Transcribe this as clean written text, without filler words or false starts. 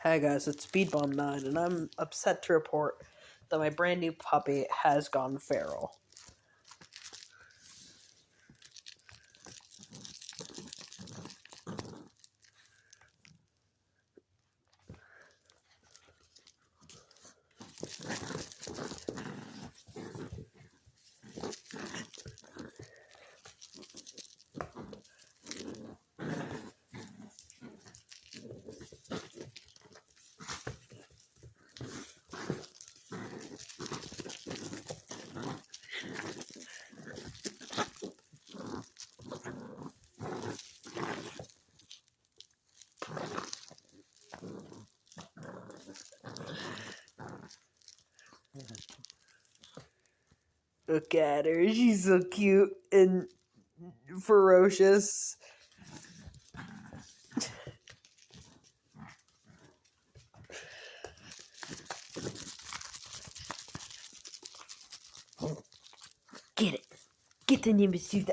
Hey guys, it's Speedbomb9, and I'm upset to report that my brand new puppy has gone feral. Look at her, she's so cute and ferocious. Get it. Get the Nimbus suit.